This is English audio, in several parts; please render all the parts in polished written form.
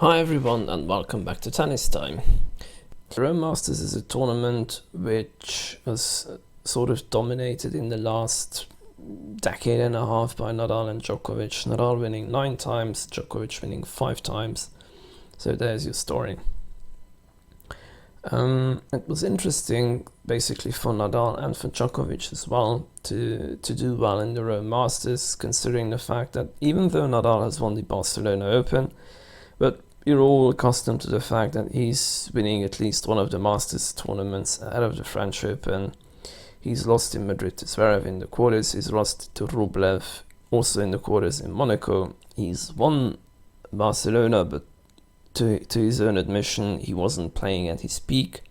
Hi everyone and welcome back to Tennis Time. The Rome Masters is a tournament which was sort of dominated in the last decade and a half by Nadal and Djokovic. Nadal winning 9 times, Djokovic winning 5 times. So there's your story. It was interesting basically for Nadal and for Djokovic as well to do well in the Rome Masters, considering the fact that even though Nadal has won the Barcelona Open, but you're all accustomed to the fact that he's winning at least one of the Masters tournaments ahead of the French Open. He's lost in Madrid to Zverev in the quarters, he's lost to Rublev also in the quarters in Monaco. He's won Barcelona, but to his own admission, he wasn't playing at his peak.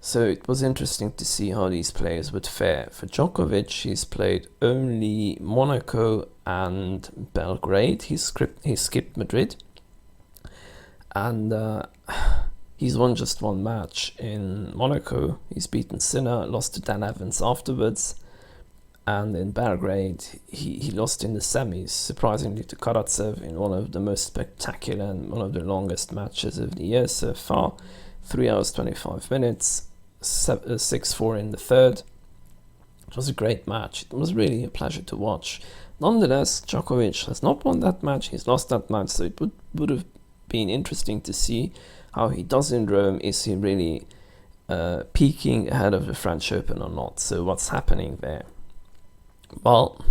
So it was interesting to see how these players would fare. For Djokovic, he's played only Monaco and Belgrade. He skipped Madrid. And he's won just one match in Monaco. He's beaten Sinner, lost to Dan Evans afterwards. And in Belgrade, he lost in the semis, surprisingly to Karatsev in one of the most spectacular and one of the longest matches of the year so far. 3 hours 25 minutes, 6-4 in the third. It was a great match. It was really a pleasure to watch. Nonetheless, Djokovic has not won that match. He's lost that match, so it would have been interesting to see how he does in Rome. Is he really peaking ahead of the French Open or not? So what's happening there? Well,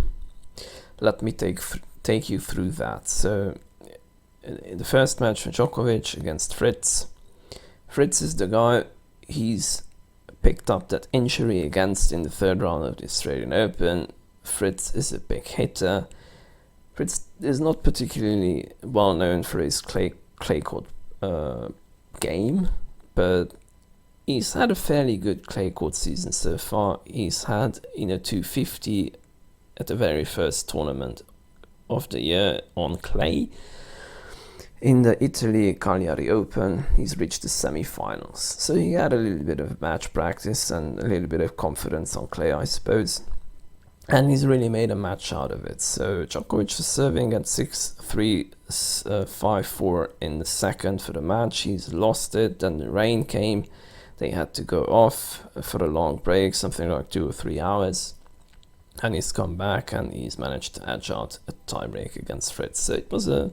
let me take you through that. So, in the first match for Djokovic against Fritz is the guy he's picked up that injury against in the third round of the Australian Open. Fritz is a big hitter. Fritz is not particularly well known for his clay court game, but he's had a fairly good clay court season so far. He's had 250 at the very first tournament of the year on clay. In the Italy Cagliari Open, he's reached the semi-finals. So he had a little bit of match practice and a little bit of confidence on clay, I suppose. And he's really made a match out of it. So Djokovic was serving at 6-3, 5-4 in the second for the match. He's lost it, then the rain came. They had to go off for a long break, something like 2 or 3 hours. And he's come back and he's managed to edge out a tiebreak against Fritz. So it was a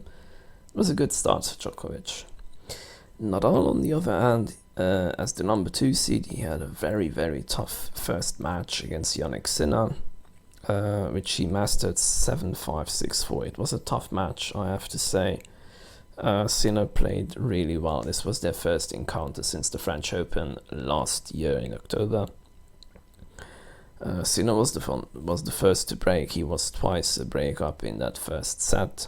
good start for Djokovic. Nadal, on the other hand, as the number 2 seed, he had a very, very tough first match against Jannik Sinner, which he mastered 7-5, 6-4. It was a tough match, I have to say. Sinner played really well. This was their first encounter since the French Open last year in October. Sinner was the first to break. He was twice a break-up in that first set.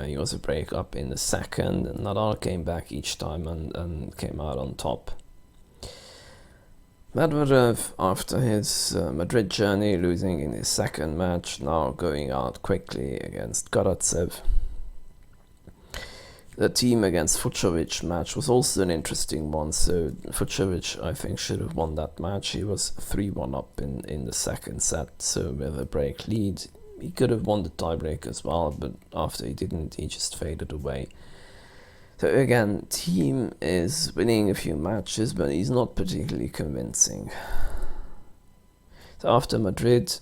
He was a break-up in the second, and Nadal came back each time and came out on top. Medvedev, after his Madrid journey, losing in his second match, now going out quickly against Karatsev. The team against Fucsovic match was also an interesting one. So Fucsovic, I think, should have won that match. He was 3-1 up in the second set, so with a break lead. He could have won the tiebreak as well, but after he didn't, he just faded away. So again, team is winning a few matches, but he's not particularly convincing. So after Madrid,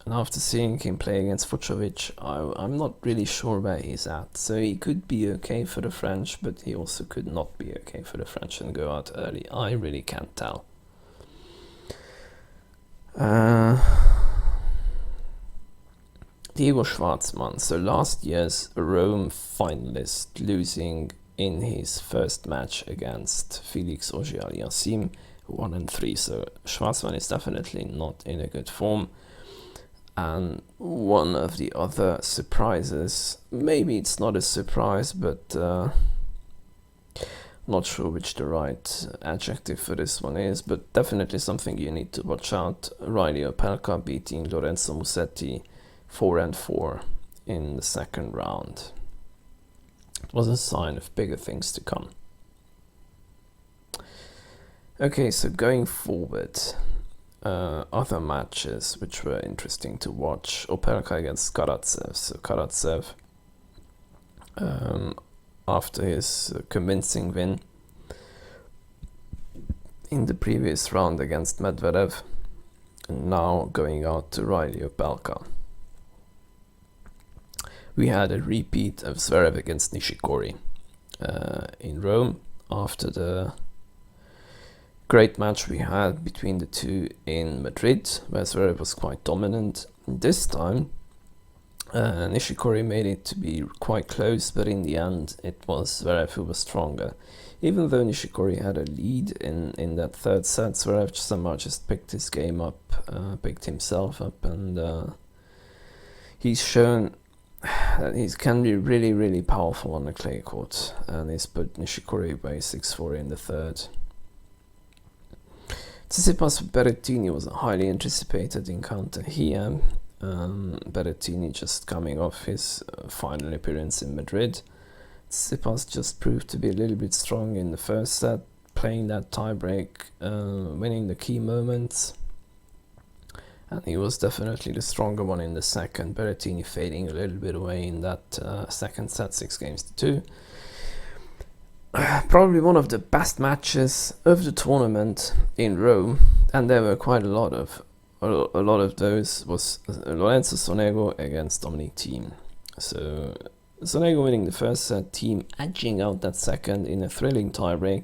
and after seeing him play against Fucsovic, I'm not really sure where he's at. So he could be okay for the French, but he also could not be okay for the French and go out early. I really can't tell. Diego Schwartzman, so last year's Rome finalist, losing in his first match against Felix Auger-Aliassime, 1-3. So Schwartzman is definitely not in a good form. And one of the other surprises, maybe it's not a surprise, but not sure which the right adjective for this one is, but definitely something you need to watch out. Riley Opelka beating Lorenzo Musetti 4-4 in the second round. It was a sign of bigger things to come. Okay, so going forward, other matches which were interesting to watch. Opelka against Karatsev. So Karatsev after his convincing win in the previous round against Medvedev, and now going out to Riley Opelka. We had a repeat of Zverev against Nishikori in Rome after the great match we had between the two in Madrid, where Zverev was quite dominant. This time, Nishikori made it to be quite close, but in the end, it was Zverev who was stronger. Even though Nishikori had a lead in that third set, Zverev somehow just picked his game up, picked himself up, and he's shown that he can be really, really powerful on the clay court, and he's put Nishikori away 6-4 in the third. Tsitsipas Berrettini was a highly anticipated encounter here. Berrettini just coming off his final appearance in Madrid. Tsitsipas just proved to be a little bit strong in the first set, playing that tiebreak, winning the key moments, and he was definitely the stronger one in the second. Berrettini fading a little bit away in that second set, 6-2. Probably one of the best matches of the tournament in Rome, and there were quite a lot of those, was Lorenzo Sonego against Dominic Thiem. So Sonego winning the first set, Thiem edging out that second in a thrilling tiebreak,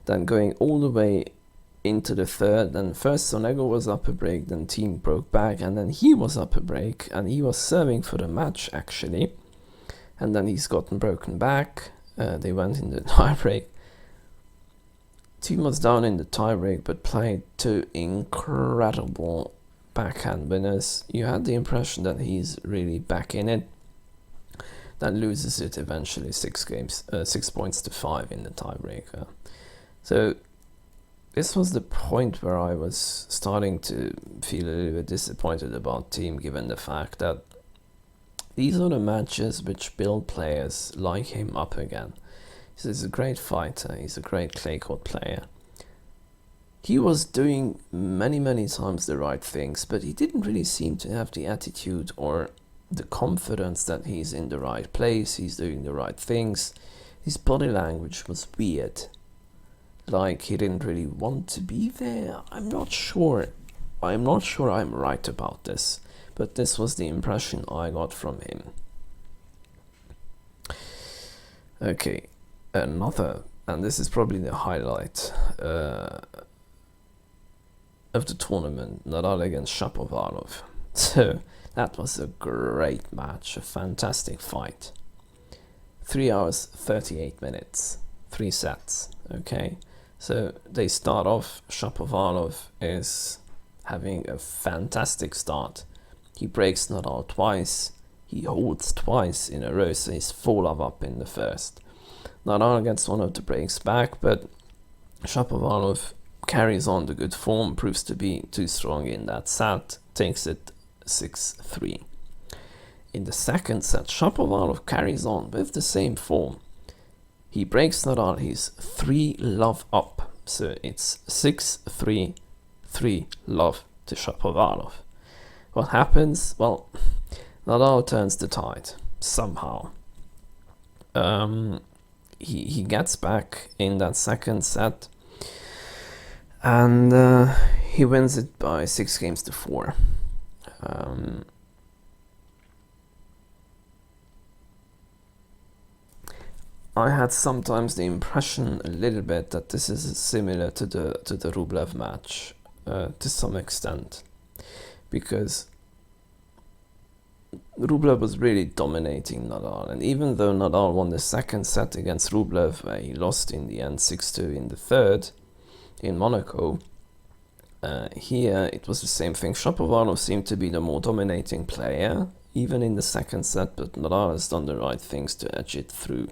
then going all the way into the third. Then first Sonego was up a break, then Thiem broke back, and then he was up a break, and he was serving for the match actually, and then he's gotten broken back. They went in the tiebreak. Thiem was down in the tiebreak, but played two incredible backhand winners. You had the impression that he's really back in it. Then loses it eventually 6 points to 5 in the tiebreaker. So this was the point where I was starting to feel a little bit disappointed about Thiem, given the fact that these are the matches which build players like him up again. He's a great fighter, he's a great clay court player. He was doing many times the right things, but he didn't really seem to have the attitude or the confidence that he's in the right place, he's doing the right things. His body language was weird. Like he didn't really want to be there. I'm not sure I'm right about this, but this was the impression I got from him. Okay, another, and this is probably the highlight of the tournament, Nadal against Shapovalov. So that was a great match, a fantastic fight. 3 hours, 38 minutes, 3 sets, okay? So they start off, Shapovalov is having a fantastic start. He breaks Nadal twice, he holds twice in a row, so he's 4-love up in the first. Nadal gets one of the breaks back, but Shapovalov carries on the good form, proves to be too strong in that set, takes it 6-3. In the second set, Shapovalov carries on with the same form. He breaks Nadal, he's 3-love up, so it's 6-3, 3-love to Shapovalov. What happens? Well, Nadal turns the tide somehow. He gets back in that second set, and he wins it by 6-4. I had sometimes the impression a little bit that this is similar to the Rublev match to some extent, because Rublev was really dominating Nadal, and even though Nadal won the second set against Rublev, where he lost in the end 6-2 in the third in Monaco, here it was the same thing. Shapovalov seemed to be the more dominating player, even in the second set, but Nadal has done the right things to edge it through.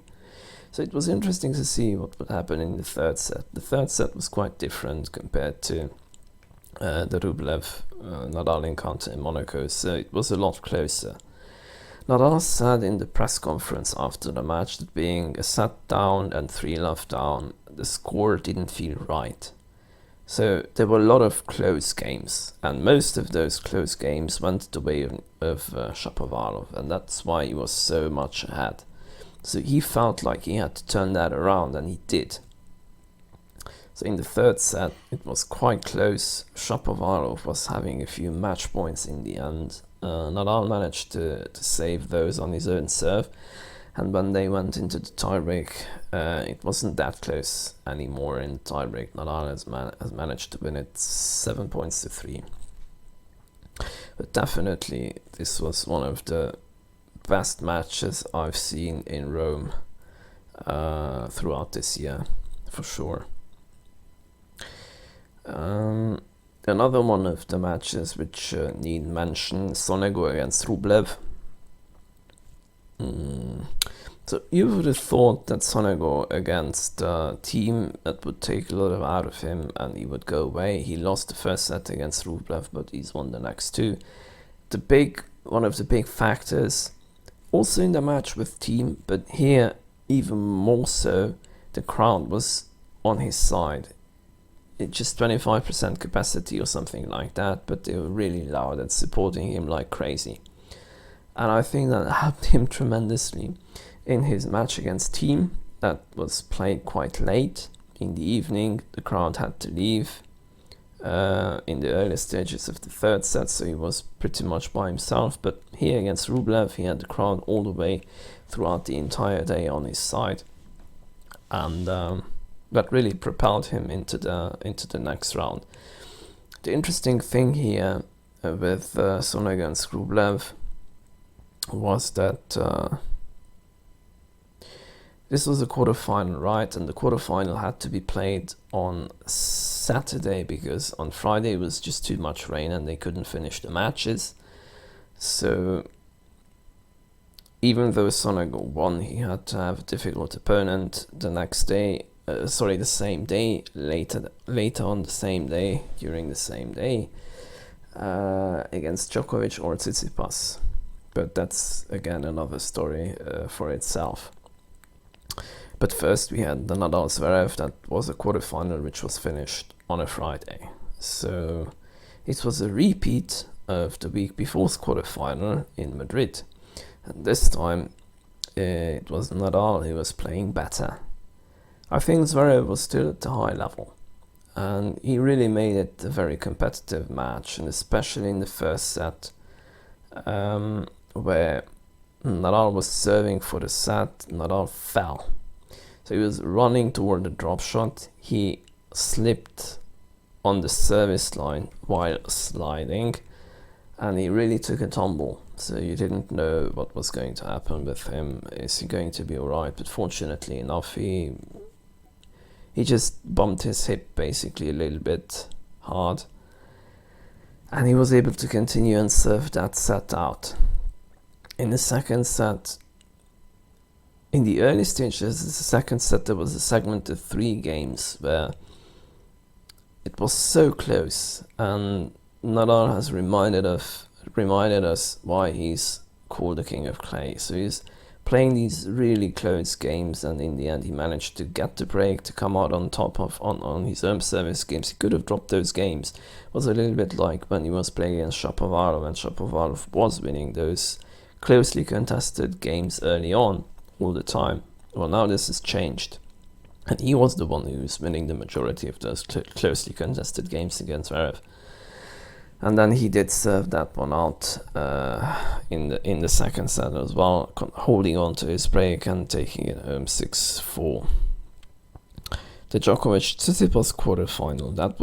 So it was interesting to see what would happen in the third set. The third set was quite different compared to the Rublev-Nadal encounter in Monaco, so it was a lot closer. Nadal said in the press conference after the match that being a set down and 3-love down, the score didn't feel right. So there were a lot of close games, and most of those close games went the way of Shapovalov, and that's why he was so much ahead. So he felt like he had to turn that around, and he did. So in the third set, it was quite close. Shapovalov was having a few match points in the end. Nadal managed to save those on his own serve. And when they went into the tiebreak, it wasn't that close anymore in the tiebreak. Nadal has managed to win it 7 points to 3. But definitely, this was one of the best matches I've seen in Rome throughout this year, for sure. Another one of the matches which need mention, Sonego against Rublev. So you would have thought that Sonego against a team that would take a lot out of him and he would go away. He lost the first set against Rublev, but he's won the next two. One of the big factors, also in the match with team, but here even more so, the crowd was on his side. It's just 25% capacity or something like that, but they were really loud and supporting him like crazy. And I think that helped him tremendously in his match against team that was played quite late in the evening. The crowd had to leave in the early stages of the third set, so he was pretty much by himself. But here against Rublev, he had the crowd all the way throughout the entire day on his side, and that really propelled him into the next round. The interesting thing here with Sonego against Rublev was that this was a quarterfinal, right? And the quarterfinal had to be played on Saturday because on Friday it was just too much rain and they couldn't finish the matches. So even though Sonego won, he had to have a difficult opponent the same day, later on the same day, during the same day, against Djokovic or Tsitsipas. But that's again another story for itself. But first we had the Nadal-Zverev, that was a quarterfinal which was finished on a Friday. So it was a repeat of the week before's quarterfinal in Madrid. And this time it was Nadal who was playing better. I think Zverev was still at a high level, and he really made it a very competitive match, and especially in the first set, where Nadal was serving for the set, Nadal fell. So he was running toward the drop shot, he slipped on the service line while sliding, and he really took a tumble. So you didn't know what was going to happen with him. Is he going to be alright? But fortunately enough, he just bumped his hip basically a little bit hard, and he was able to continue and serve that set out. In the second set, in the early stages of the second set, there was a segment of 3 games where it was so close, and Nadal has reminded us why he's called the King of Clay. So he's playing these really close games, and in the end he managed to get the break to come out on top on his own service games. He could have dropped those games. It was a little bit like when he was playing against Shapovalov, and Shapovalov was winning those closely contested games early on all the time. Well, now this has changed, and he was the one who was winning the majority of those closely contested games against Zverev. And then he did serve that one out in the second set as well, holding on to his break and taking it home 6-4. The Djokovic-Tsitsipas quarterfinal that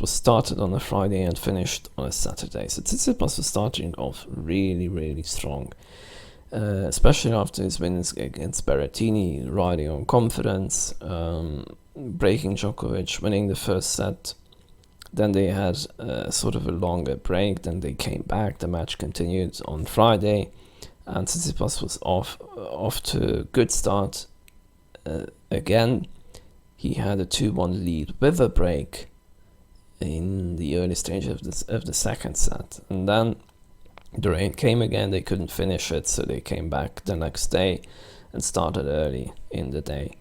was started on a Friday and finished on a Saturday. So Tsitsipas was starting off really, really strong, especially after his wins against Berrettini, riding on confidence, breaking Djokovic, winning the first set. Then they had sort of a longer break, then they came back, the match continued on Friday, and Tsitsipas was off to a good start again. He had a 2-1 lead with a break in the early stage of the second set, and then the rain came again, they couldn't finish it, so they came back the next day and started early in the day.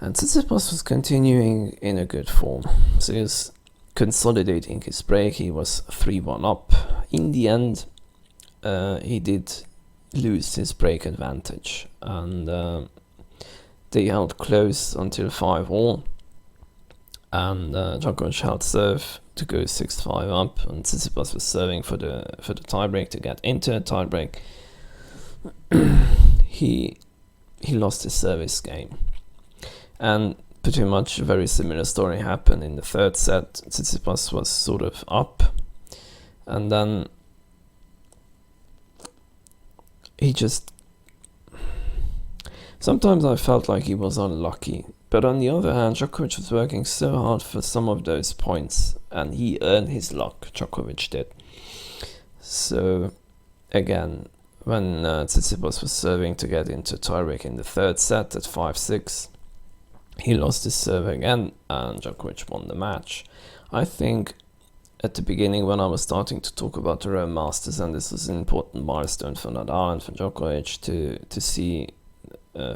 And Tsitsipas was continuing in a good form, so he was consolidating his break. He was 3-1 up. In the end, he did lose his break advantage, and they held close until 5-all, and Djokovic held serve to go 6-5 up, and Tsitsipas was serving for the tiebreak to get into a tiebreak. he lost his service game, and pretty much a very similar story happened in the third set. Tsitsipas was sort of up, and then he just... Sometimes I felt like he was unlucky, but on the other hand, Djokovic was working so hard for some of those points, and he earned his luck, Djokovic did. So, again, when Tsitsipas was serving to get into tiebreak in the third set at 5-6, he lost his serve again, and Djokovic won the match. I think at the beginning, when I was starting to talk about the Rome Masters, and this was an important milestone for Nadal and for Djokovic to see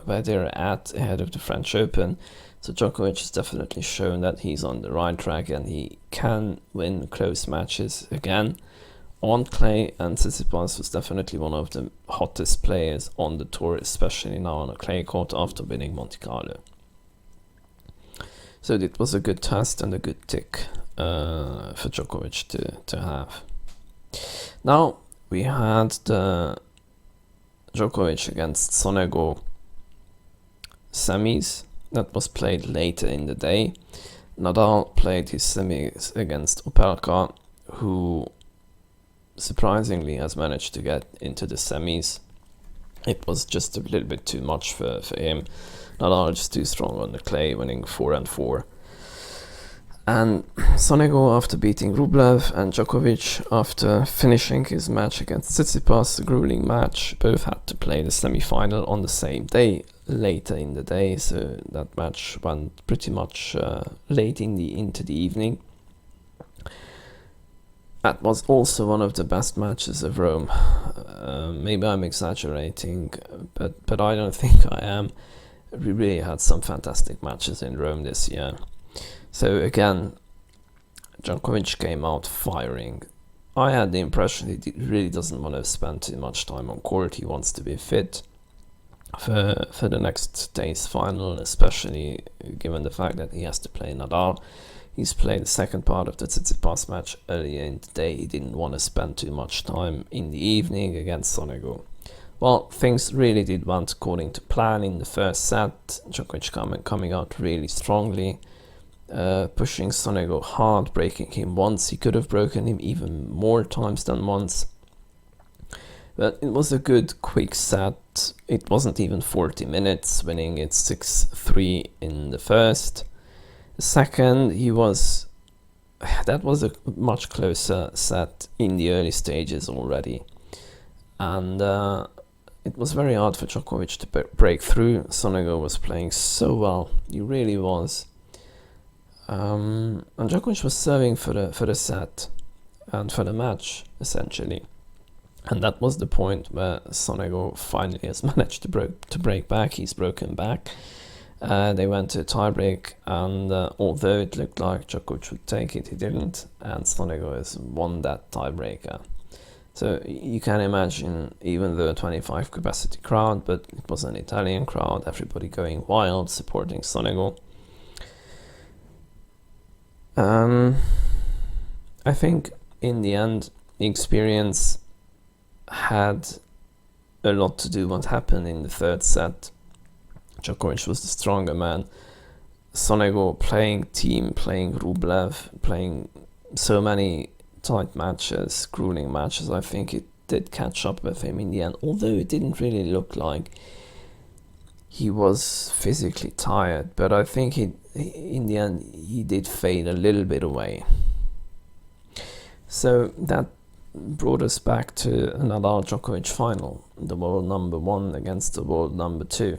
where they're at ahead of the French Open. So Djokovic has definitely shown that he's on the right track and he can win close matches again on clay, and Tsitsipas was definitely one of the hottest players on the tour, especially now on a clay court after winning Monte Carlo. So it was a good test and a good tick for Djokovic to have. Now we had the Djokovic against Sonego semis that was played later in the day. Nadal played his semis against Opelka, who surprisingly has managed to get into the semis. It was just a little bit too much for him. Nadal is too strong on the clay, winning 4-4. And Sonego, after beating Rublev, and Djokovic, after finishing his match against Tsitsipas, a grueling match, both had to play the semi-final on the same day, later in the day, so that match went pretty much late into the evening. That was also one of the best matches of Rome. Maybe I'm exaggerating, but I don't think I am. We really had some fantastic matches in Rome this year. So again, Djokovic came out firing. I had the impression he really doesn't want to spend too much time on court. He wants to be fit for the next day's final, especially given the fact that he has to play Nadal. He's played the second part of the Tsitsipas match earlier in the day. He didn't want to spend too much time in the evening against Sonego. Well, things really did went according to plan in the first set. Djokovic coming out really strongly, pushing Sonego hard, breaking him once. He could have broken him even more times than once. But it was a good, quick set. It wasn't even 40 minutes, winning it 6-3 in the first. The second, that was a much closer set in the early stages already. And it was very hard for Djokovic to break through. Sonego was playing so well. He really was. And Djokovic was serving for the set and for the match, essentially. And that was the point where Sonego finally has managed to break back. He's broken back. They went to a tiebreak, and although it looked like Djokovic would take it, he didn't, and Sonego has won that tiebreaker. So you can imagine, even though a 25 capacity crowd, but it was an Italian crowd, everybody going wild, supporting Sonego. I think in the end, the experience had a lot to do what happened in the third set. Djokovic was the stronger man. Sonego playing team, playing Rublev, playing so many tight matches, grueling matches. I think it did catch up with him in the end, although it didn't really look like he was physically tired. But I think in the end he did fade a little bit away. So that brought us back to a Nadal Djokovic final, the world number 1 against the world number 2.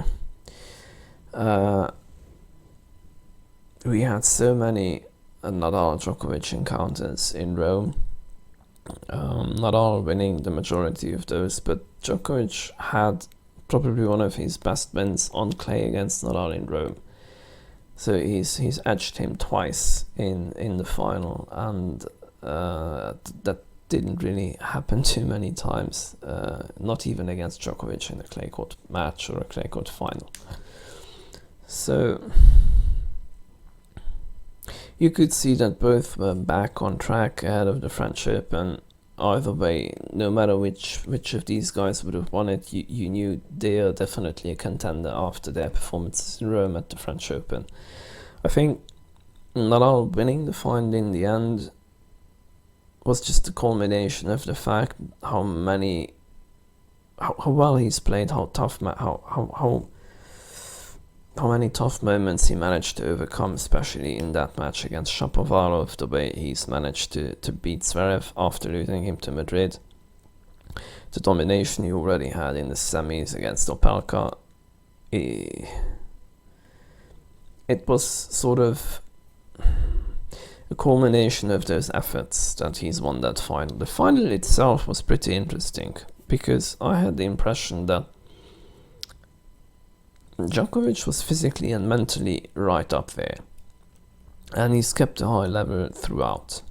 We had so many Nadal Djokovic encounters in Rome. Nadal winning the majority of those, but Djokovic had probably one of his best wins on clay against Nadal in Rome. So he's edged him twice in the final, and that didn't really happen too many times, not even against Djokovic in a clay court match or a clay court final. So you could see that both were back on track ahead of the French Open. Either way, no matter which of these guys would have won it, you knew they are definitely a contender after their performances in Rome at the French Open. I think Nadal winning the final in the end was just the culmination of the fact how well he's played, how many tough moments he managed to overcome, especially in that match against Shapovalov, the way he's managed to beat Zverev after losing him to Madrid. The domination he already had in the semis against Opelka. It was sort of a culmination of those efforts that he's won that final. The final itself was pretty interesting, because I had the impression that Djokovic was physically and mentally right up there, and he's kept a high level throughout.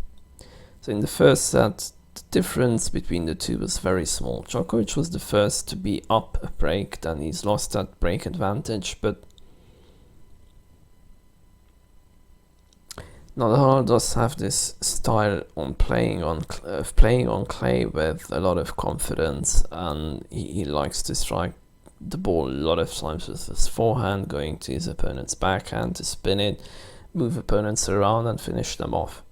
So in the first set, the difference between the two was very small. Djokovic was the first to be up a break, then he's lost that break advantage, but Nadal does have this style on playing on clay with a lot of confidence, and he likes to strike the ball a lot of times with his forehand, going to his opponent's backhand to spin it, move opponents around and finish them off.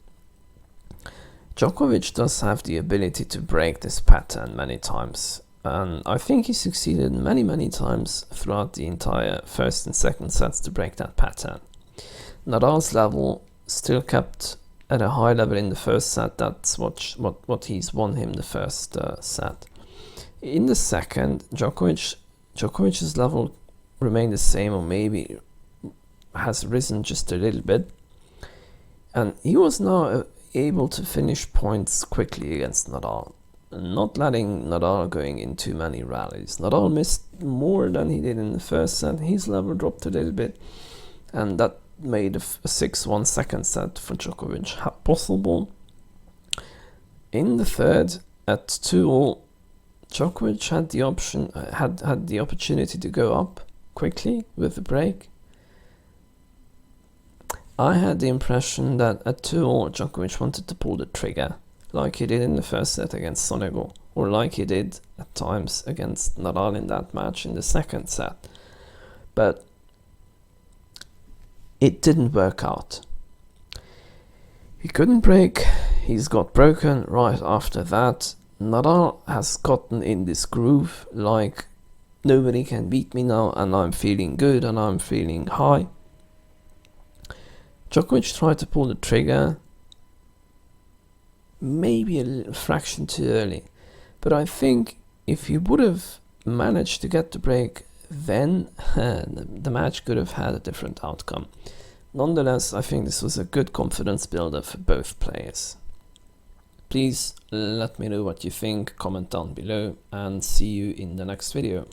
Djokovic does have the ability to break this pattern many times, and I think he succeeded many times throughout the entire first and second sets to break that pattern. Nadal's level still kept at a high level in the first set. That's what he's won him the first set. In the second, Djokovic's level remained the same, or maybe has risen just a little bit, and he was now able to finish points quickly against Nadal, not letting Nadal going in too many rallies. Nadal missed more than he did in the first set. His level dropped a little bit, and that made a 6-1 second set for Djokovic possible. In the third, at 2-all, Djokovic had the opportunity to go up quickly with the break. I had the impression that at 2-all, Djokovic wanted to pull the trigger, like he did in the first set against Sonego, or like he did at times against Nadal in that match in the second set. But it didn't work out. He couldn't break, he's got broken right after that. Nadal has gotten in this groove, like nobody can beat me now, and I'm feeling good and I'm feeling high. Djokovic tried to pull the trigger, maybe a little fraction too early, but I think if he would have managed to get the break, then the match could have had a different outcome. Nonetheless, I think this was a good confidence builder for both players. Please let me know what you think, comment down below, and see you in the next video.